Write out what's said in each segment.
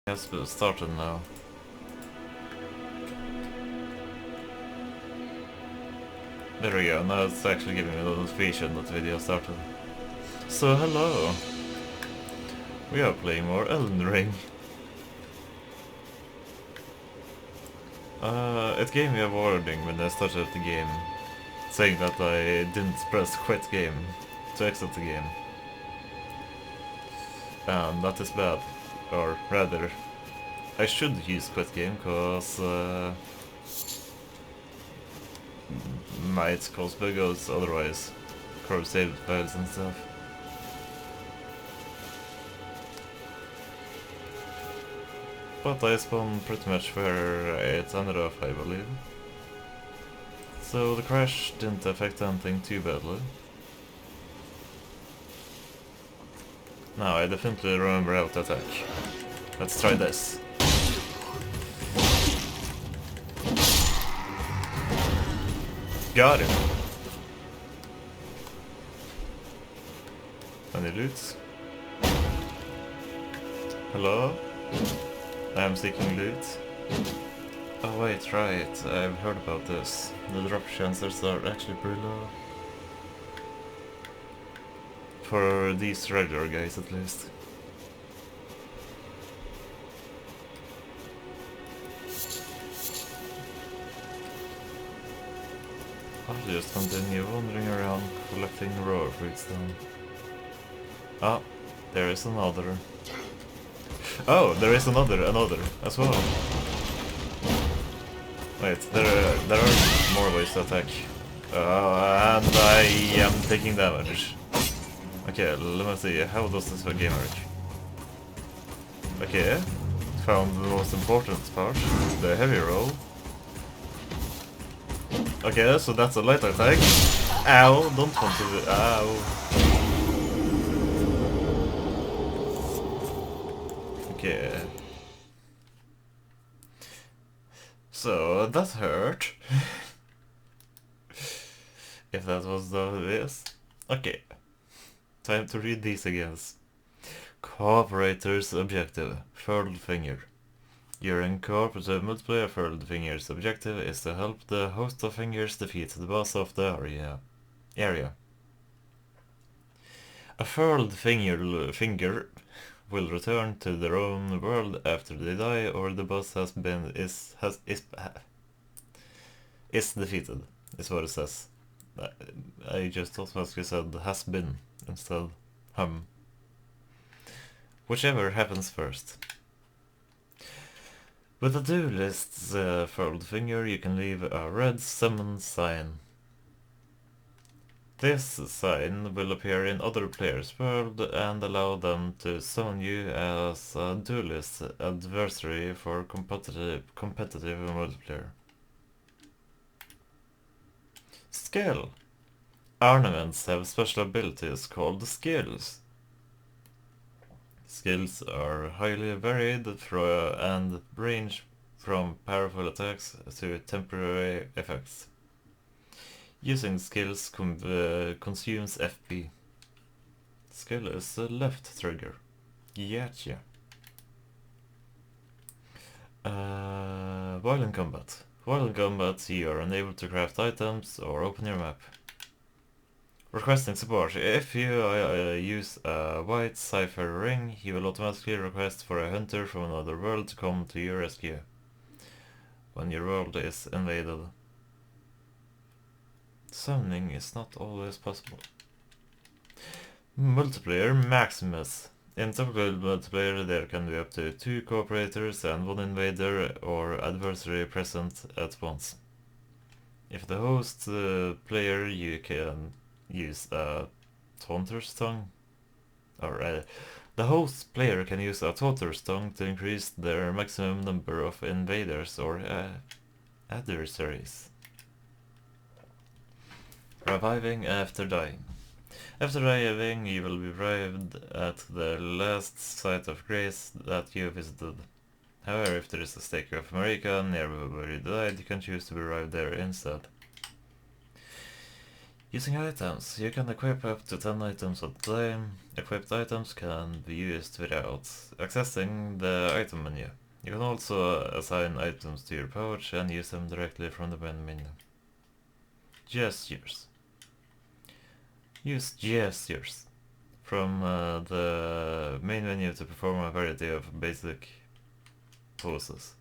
Has started now. There we go, now it's actually giving me a notification that the video started. So hello! We are playing more Elden Ring. It gave me a warning when I started the game, saying that I didn't press quit game to exit the game. And that is bad. Or rather, I should use quit game, cause might cause bugs otherwise. Corrupt saved files and stuff. But I spawned pretty much where it ended off, I believe. So the crash didn't affect anything too badly. Now I definitely remember how to attack. Let's try this. Got him! Any loot? Hello? I am seeking loot. Oh wait, right, I've heard about this. The drop chances are actually pretty low. For these regular guys at least. I'll just continue wandering around collecting raw fruits then. Ah, there is another. Oh, there is another as well. Wait, there are more ways to attack. And I am taking damage. Okay, let me see, how does this game work? Okay, found the most important part, the heavy roll. Okay, so that's a light attack. Ow, don't want to do, ow. Okay. So, that hurt. If that was this. Okay. Time to read these again. Cooperator's objective. Furled finger. During cooperative multiplayer, Furled Finger's objective is to help the host of fingers defeat the boss of the area. A furled finger will return to their own world after they die or the boss is defeated, is what it says. I just automatically said has been instead. Whichever happens first. With a duelist's furled finger, you can leave a red summon sign. This sign will appear in other players' world and allow them to summon you as a duelist adversary for competitive multiplayer. Skill. Ornaments have special abilities called skills. Skills are highly varied and range from powerful attacks to temporary effects. Using skills consumes FP. Skill is left trigger. Gotcha. While in combat. While in combat, you are unable to craft items or open your map. Requesting support. If you use a white cipher ring, he will automatically request for a hunter from another world to come to your rescue when your world is invaded. Summoning is not always possible. Multiplayer Maximus. In typical multiplayer there can be up to 2 cooperators and 1 invader or adversary present at once. If the host player, you can use a taunter's tongue, or the host player can use a taunter's tongue to increase their maximum number of invaders or adversaries. Reviving after dying. After dying, you will be revived at the last site of grace that you visited. However, if there is a Statue of America near where you died, you can choose to be revived there instead. Using items, you can equip up to 10 items at a time. Equipped items can be used without accessing the item menu. You can also assign items to your pouch and use them directly from the main menu. Gestures. Use gestures from the main menu to perform a variety of basic poses.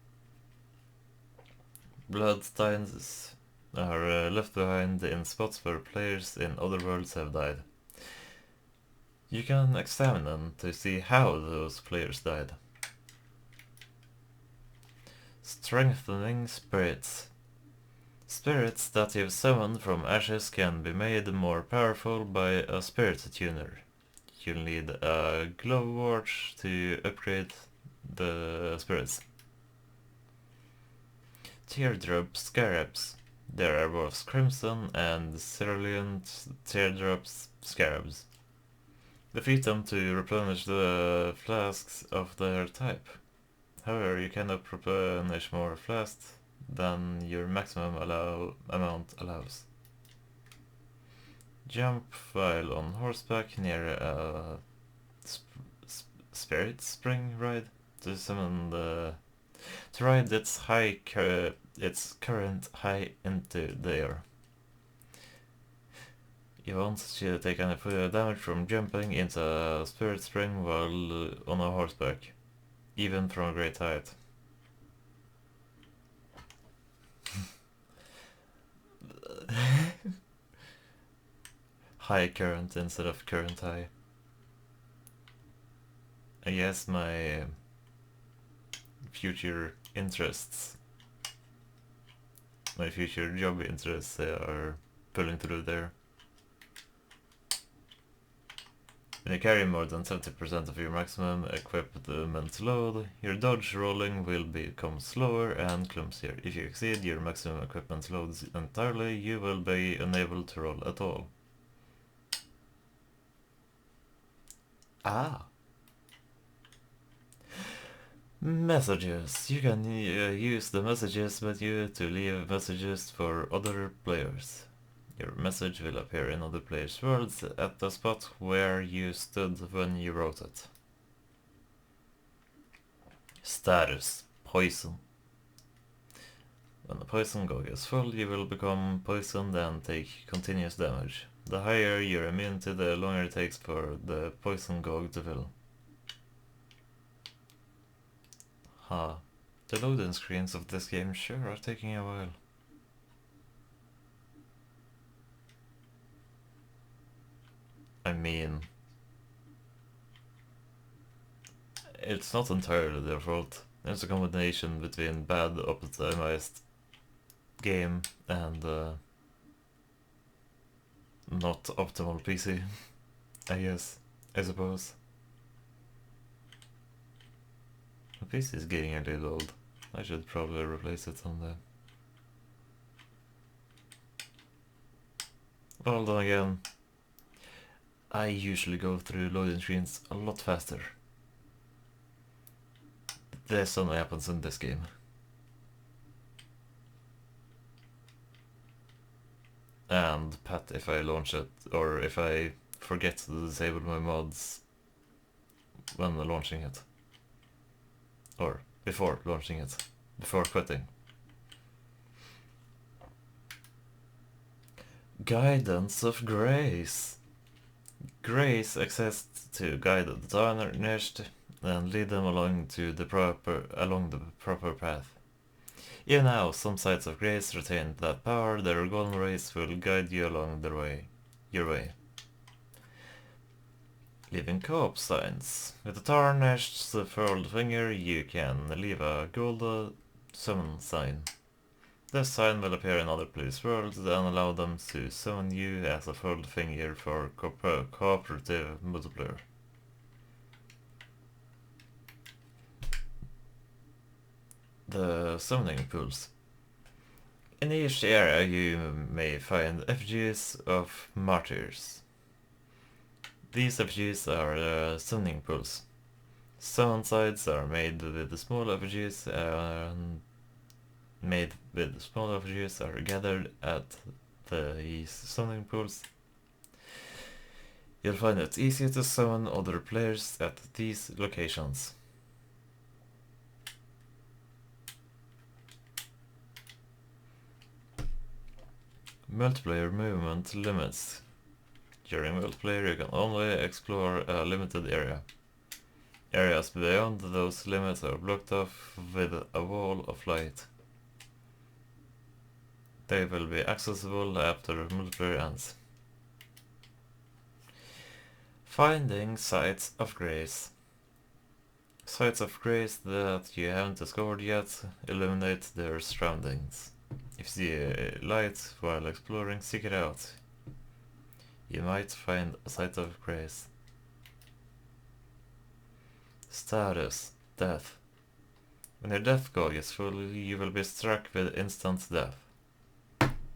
Blood stains are left behind in spots where players in other worlds have died. You can examine them to see how those players died. Strengthening spirits. Spirits that you've summoned from ashes can be made more powerful by a spirit tuner. You'll need a glove watch to upgrade the spirits. Teardrop scarabs. There are both crimson and cerulean teardrop scarabs. Defeat them to replenish the flasks of their type. However, you cannot replenish more flasks than your maximum amount allows. Jump while on horseback near a spirit spring ride to summon to ride its current high into the air. You won't take any damage from jumping into a spirit spring while on a horseback, even from a great height. High current instead of current high. I guess my future interests, my future job interests are pulling through there. When you carry more than 70% of your maximum equipment load, your dodge rolling will become slower and clumsier. If you exceed your maximum equipment loads entirely, you will be unable to roll at all. Ah. Messages. You can use the messages menu to leave messages for other players. Your message will appear in other players' worlds at the spot where you stood when you wrote it. Status. Poison. When the poison gauge is full, you will become poisoned and take continuous damage. The higher your immunity, the longer it takes for the poison gauge to fill. The loading screens of this game sure are taking a while. I mean, it's not entirely their fault. It's a combination between bad optimized game and not optimal PC, I suppose. The PC is getting a little old. I should probably replace it someday. Well, then again, I usually go through loading screens a lot faster. This only happens in this game. And pat if I launch it, or if I forget to disable my mods when launching it. Or before launching it. Before quitting. Guidance of Grace. Grace exists to guide the tarnished and lead them along the proper path. Even now, some sites of Grace retain that power. Their golden rays will guide you along your way. Leaving co-op signs. With a tarnished furled finger, you can leave a gold summon sign. This sign will appear in other players' worlds and allow them to summon you as a furled finger for cooperative multiplayer. The summoning pools. In each area you may find effigies of martyrs. These effigies are summoning pools. Summon sites are made with small effigies are gathered at the summoning pools. You'll find it easy to summon other players at these locations. Multiplayer movement limits. During multiplayer you can only explore a limited area. Areas beyond those limits are blocked off with a wall of light. They will be accessible after multiplayer ends. Finding Sites of Grace. Sites of Grace that you haven't discovered yet illuminate their surroundings. If you see a light while exploring, seek it out. You might find a Site of Grace. Status: Death. When your death goal is full, you will be struck with instant death.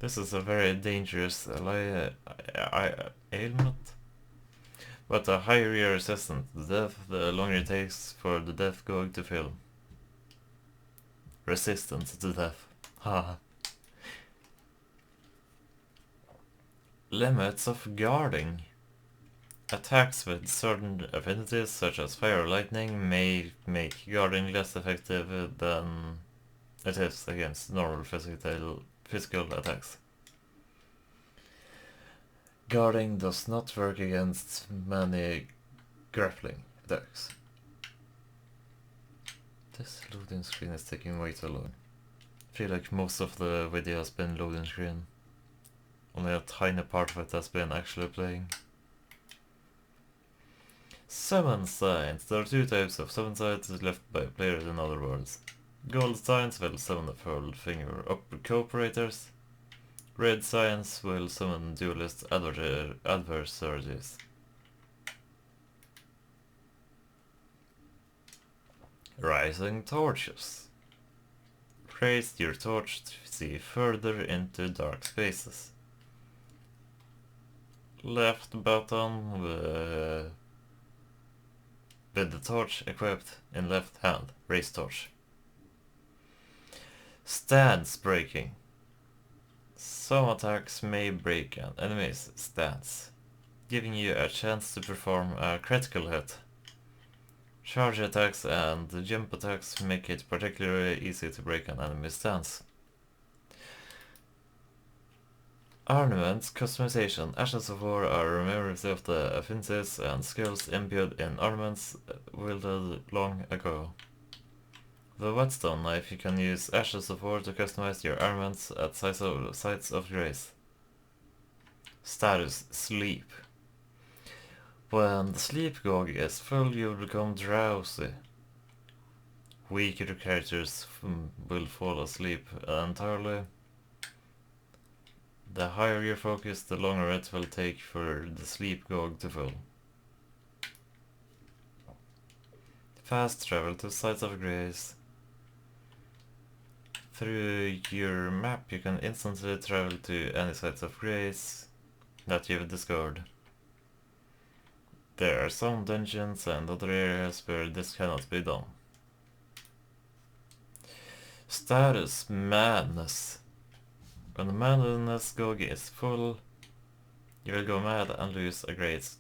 This is a very dangerous ailment, but the higher you are resistant to death, the longer it takes for the death gauge to fill. Resistant to death. Haha. Limits of guarding. Attacks with certain affinities, such as fire or lightning, may make guarding less effective than it is against normal physical attacks. Guarding does not work against many grappling attacks. This loading screen is taking way too long. I feel like most of the video has been loading screen. Only a tiny part of it has been actually playing. Summon signs. There are two types of summon signs left by players in other worlds. Gold signs will summon the furled finger up cooperators. Red signs will summon duelist adversaries. Rising torches. Raise your torch to see further into dark spaces. Left button with the torch equipped in left hand. Raise torch. Stance breaking. Some attacks may break an enemy's stance, giving you a chance to perform a critical hit. Charge attacks and jump attacks make it particularly easy to break an enemy's stance. Armament customization. Ashes of War are memories of the affinities and skills imbued in armaments wielded long ago. The whetstone knife, you can use Ashes of War to customize your armaments at Sites of Grace. Status: Sleep. When the sleep gauge is full, you will become drowsy. Weaker characters will fall asleep entirely. The higher your focus, the longer it will take for the sleep gauge to fill. Fast travel to Sites of Grace. Through your map you can instantly travel to any Sites of Grace that you've discovered. There are some dungeons and other areas where this cannot be done. Status: Madness. When the madness gauge is full, you will go mad and lose a great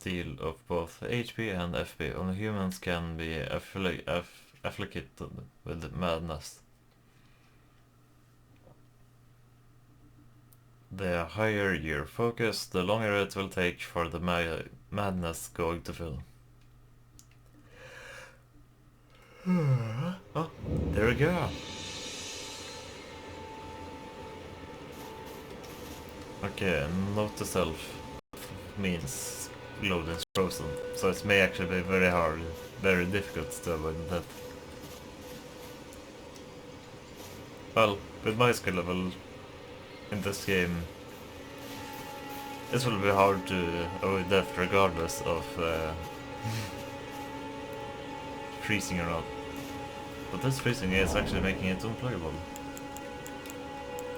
deal of both HP and FP. Only humans can be afflicted with madness. The higher your focus, the longer it will take for the madness gauge to fill. Oh, there we go. Okay, note to self means load is frozen, so it may actually be very hard, very difficult to avoid that. Well, with my skill level in this game, this will be hard to avoid death regardless of freezing or not. But this freezing is actually making it unplayable.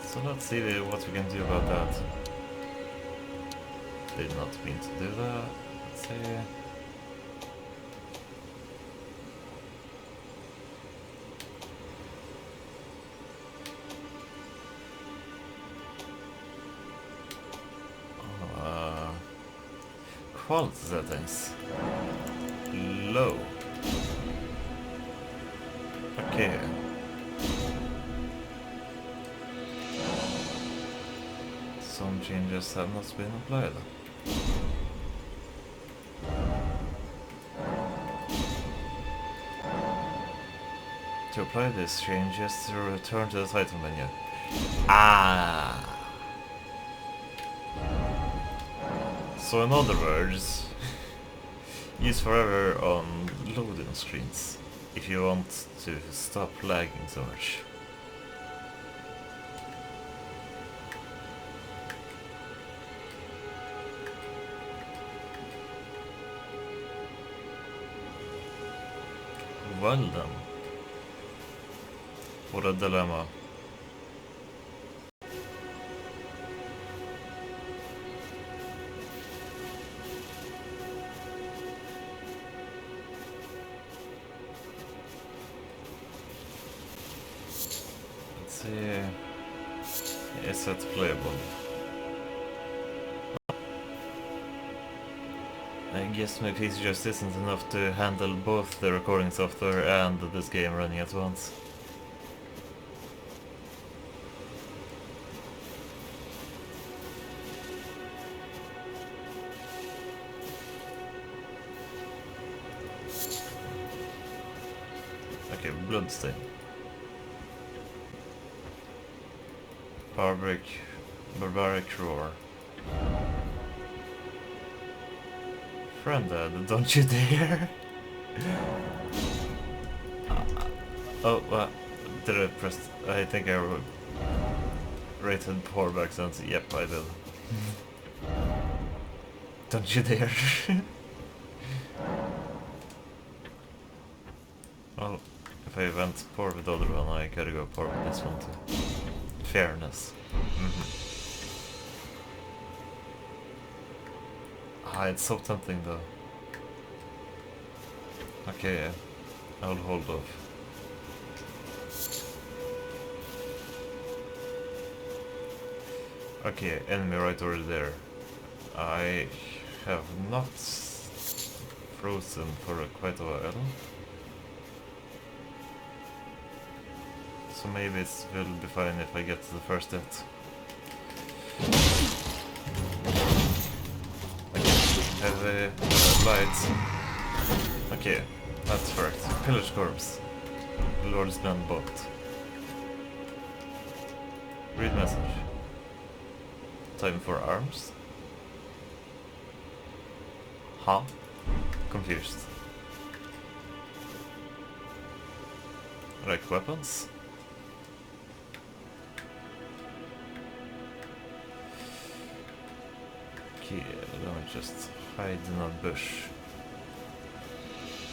So let's see what we can do about that. Did not mean to do that. Let's see. quality settings. Low. Okay. Some changes have not been applied. To apply these changes, to return to the title menu. Ah! So in other words, use forever on loading screens if you want to stop lagging so much. Well then. What a dilemma. Let's see. Is it playable? I guess my PC just isn't enough to handle both the recording software and this game running at once. Okay, Bloodstain. Barbaric Roar. Friended, don't you dare! Oh, did I press... I think I rated poor by accident. Yep, I did. Don't you dare! Well, if I went poor with the other one, I gotta go poor with this one too. Fairness. It's so tempting though. Okay, I'll hold off. Okay, enemy right over there. I have not frozen for quite a while. So maybe it will be fine if I get to the first hit. Heavy lights. Okay, that's correct. Pillage Corpse. Lord's Band Bot. Read message. Time for arms. Huh? Confused. Like weapons? Okay, let me just hide in a bush.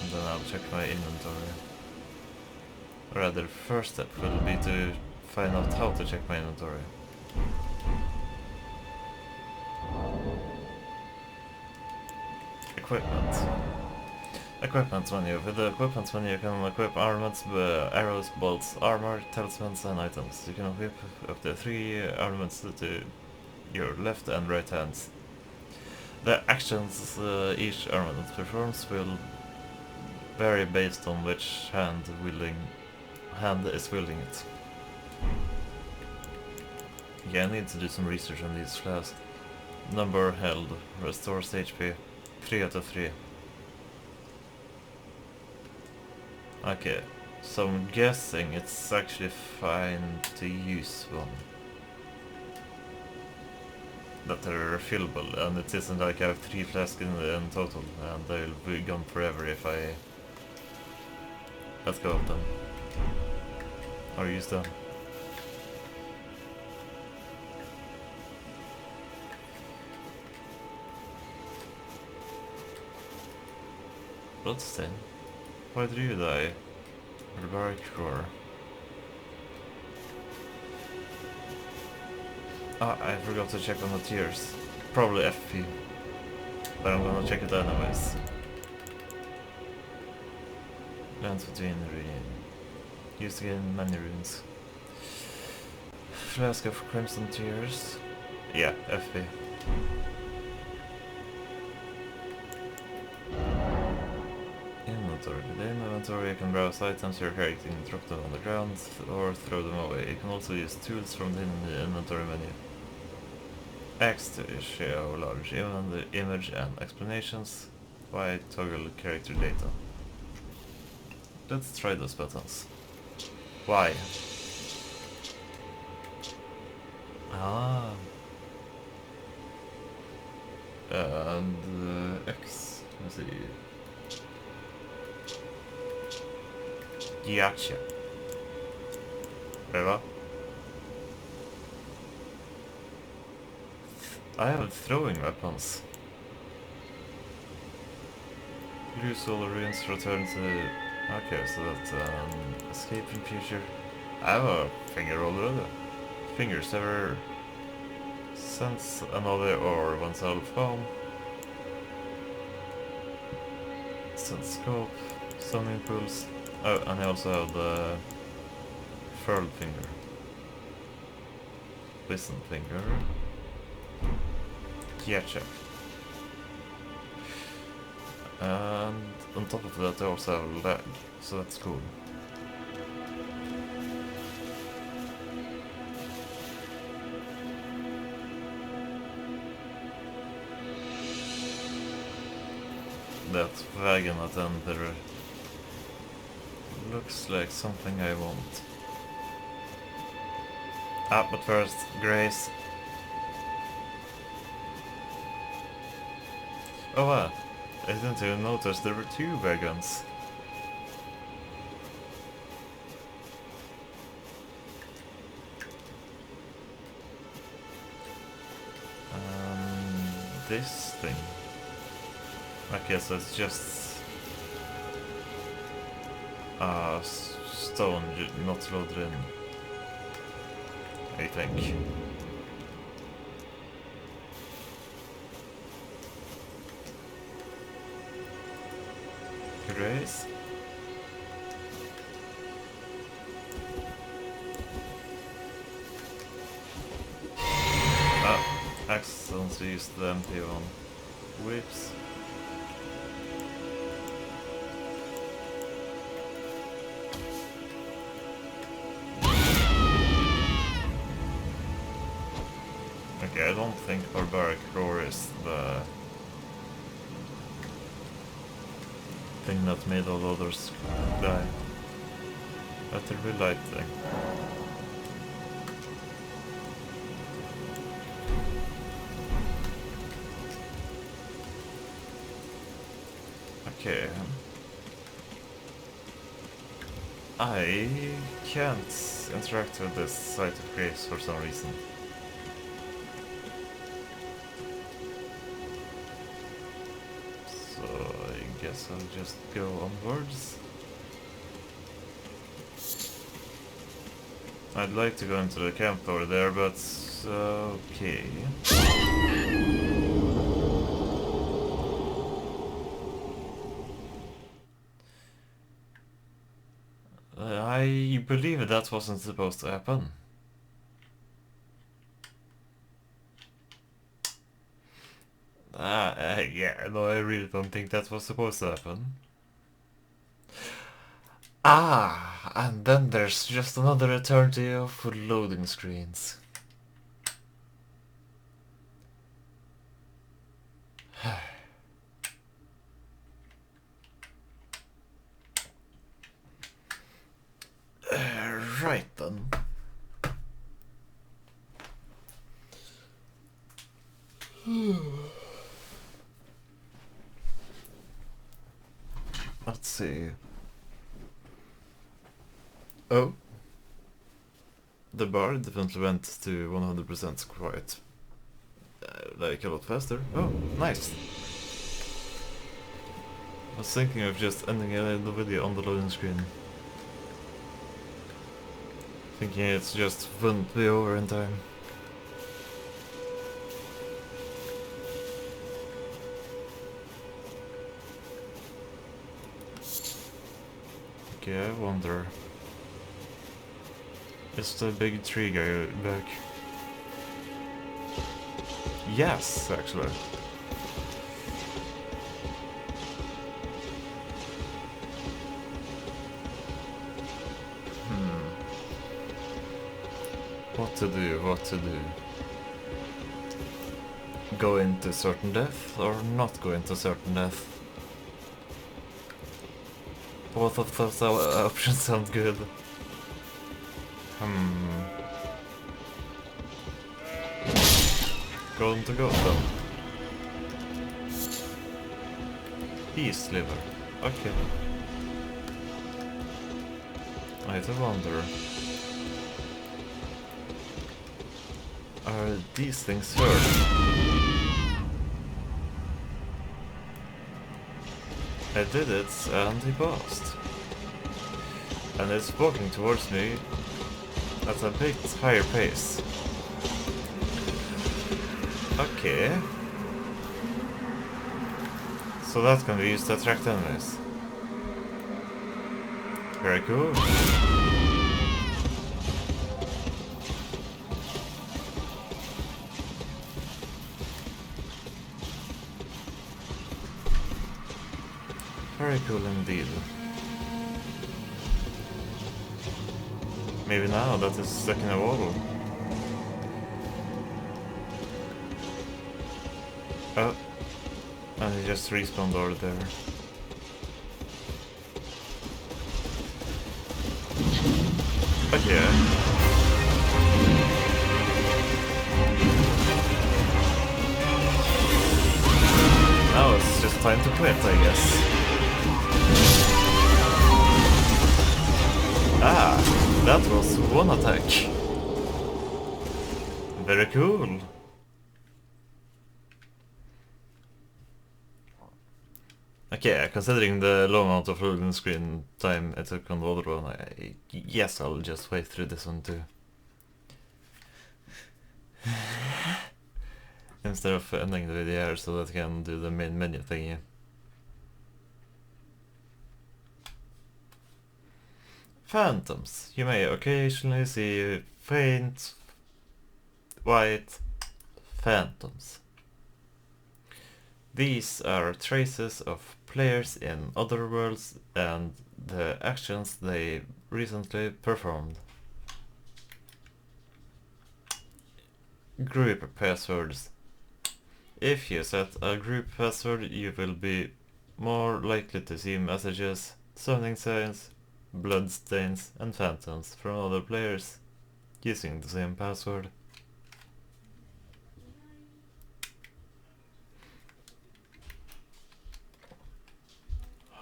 And then I'll check my inventory. Or rather, first step will be to find out how to check my inventory. Equipment. Equipment menu. With the equipment menu you can equip armaments, arrows, bolts, armor, talismans and items. You can equip up to 3 armaments to your left and right hands. The actions each armament performs will vary based on which hand is wielding it. Yeah, I need to do some research on these flasks. Number held restores HP 3 out of 3. Okay, so I'm guessing it's actually fine to use one. That are refillable, and it isn't like I have 3 flasks in total, and they'll be gone forever if I let go of them. Or use them. Bloodstain? Why did you die? Barbaric Roar. Ah, I forgot to check on the tiers. Probably FP. But I'm gonna check it anyways. Lands between the used to gain many runes. Flask of Crimson Tears. Yeah, FP. inventory. Within inventory you can browse items you're carrying, drop them on the ground, or throw them away. You can also use tools from the inventory menu. X to show large image and explanations. Y toggle character data. Let's try those buttons. Y. Ah. And X. Let's see. Gotcha. Wait, what? I have throwing weapons. Lose all the ruins, return to... Okay, so that's escape from future. I have a finger already. Fingers ever sense another or oneself home. Sense scope, summoning pools. Oh, and I also have the furled finger. Wisdom finger. Gotcha. And on top of that I also have lag, so that's cool. That wagon at the end there looks like something I want. Ah, but first, Grace. Oh wow, I didn't even notice there were two wagons. This thing. Okay, so it's just stone not loaded in, I think. Grace? Ah, accidentally used the empty one. Whips. Okay, I don't think barbaric roar is the thing that made all others die. But the real light thing. Okay. I can't interact with this site of grace for some reason. So I guess I'll just go onwards. I'd like to go into the camp over there, but okay. I believe that wasn't supposed to happen. Yeah, no, I really don't think that was supposed to happen. Ah, and then there's just another eternity of loading screens. Right then. Let's see. Oh. The bar definitely went to 100% quiet. Like a lot faster. Oh, nice. I was thinking of just ending the video on the loading screen. Thinking it's just wouldn't be over in time. Okay, I wonder. Is the big tree guy back? Yes, actually. What to do, what to do. Go into certain death or not go into certain death. Both of those options sound good. Going to go though. Beast liver. Okay. I do wonder. Are these things hurt? I did it and he paused. And it's walking towards me at a bit higher pace. Okay. So that can be used to attract enemies. Very cool. Very cool indeed. Maybe now that is stuck in a wall. Oh. And he just respawned over there. Okay. Now it's just time to quit, I guess. Ah, that was one attack. Very cool. Okay, considering the low amount of loading screen time I took on the other one, I guess I'll just wait through this one too. Instead of ending the video here so that I can do the main menu thingy. Phantoms. You may occasionally see faint white phantoms. These are traces of players in other worlds and the actions they recently performed. Group passwords. If you set a group password, you will be more likely to see messages, summoning signs, bloodstains and phantoms from other players using the same password.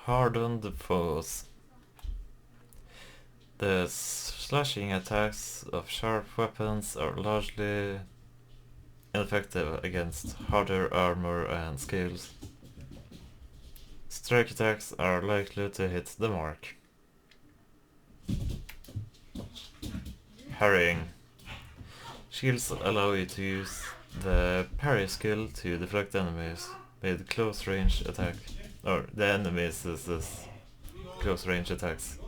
Hardened foes. The slashing attacks of sharp weapons are largely ineffective against harder armor and scales. Strike attacks are likely to hit the mark. Parrying. Shields allow you to use the parry skill to deflect enemies with close range attack. Or the enemies is close range attacks.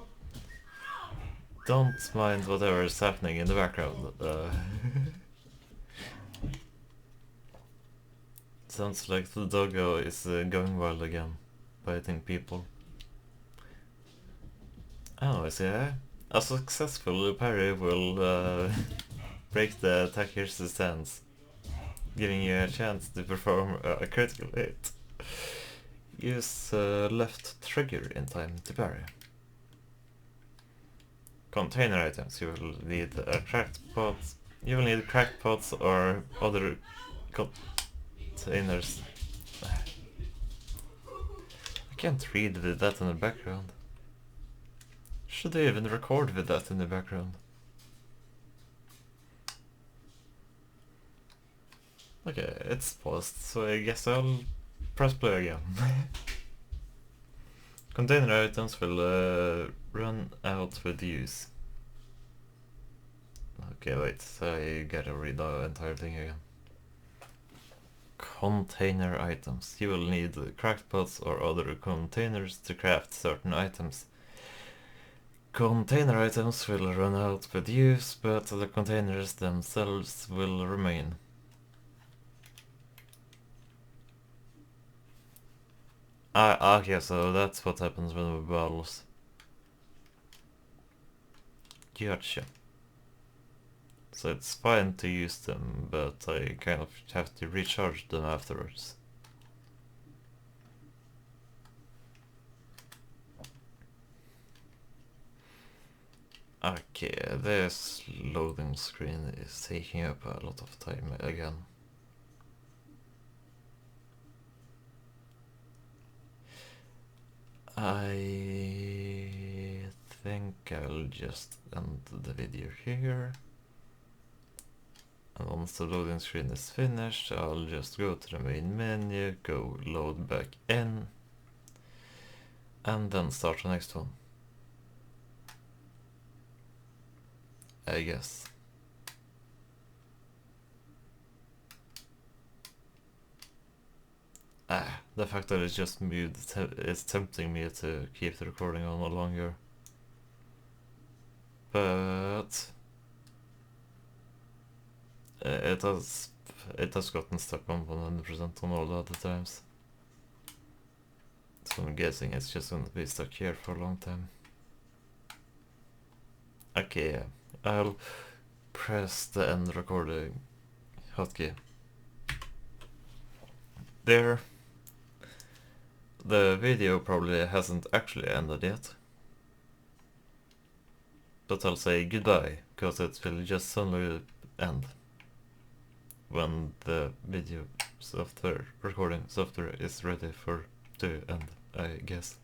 Don't mind whatever is happening in the background. Sounds like the doggo is going wild again, biting people. Oh, I see. A successful parry will break the attacker's stance, giving you a chance to perform a critical hit. Use left trigger in time to parry. Container items. You will need cracked pots. You will need cracked pots or other containers. I can't read with that in the background. Should I even record with that in the background? Okay, it's paused, so I guess I'll press play again. Container items will run out with use. Okay, wait, I gotta read the entire thing again. Container items. You will need cracked pots or other containers to craft certain items. Container items will run out with use, but the containers themselves will remain. Okay, so that's what happens when we battles. Gotcha. So it's fine to use them, but I kind of have to recharge them afterwards. Okay, this loading screen is taking up a lot of time again. I think I'll just end the video here. And once the loading screen is finished, I'll just go to the main menu, go load back in, and then start the next one. I guess. The fact that it's just muted is tempting me to keep the recording on no longer. But it has gotten stuck on 100% on all the other times. So I'm guessing it's just gonna be stuck here for a long time. Okay, yeah. I'll press the end recording hotkey. There. The video probably hasn't actually ended yet. But I'll say goodbye, because it will just suddenly end when the video software, recording software is ready to end, I guess.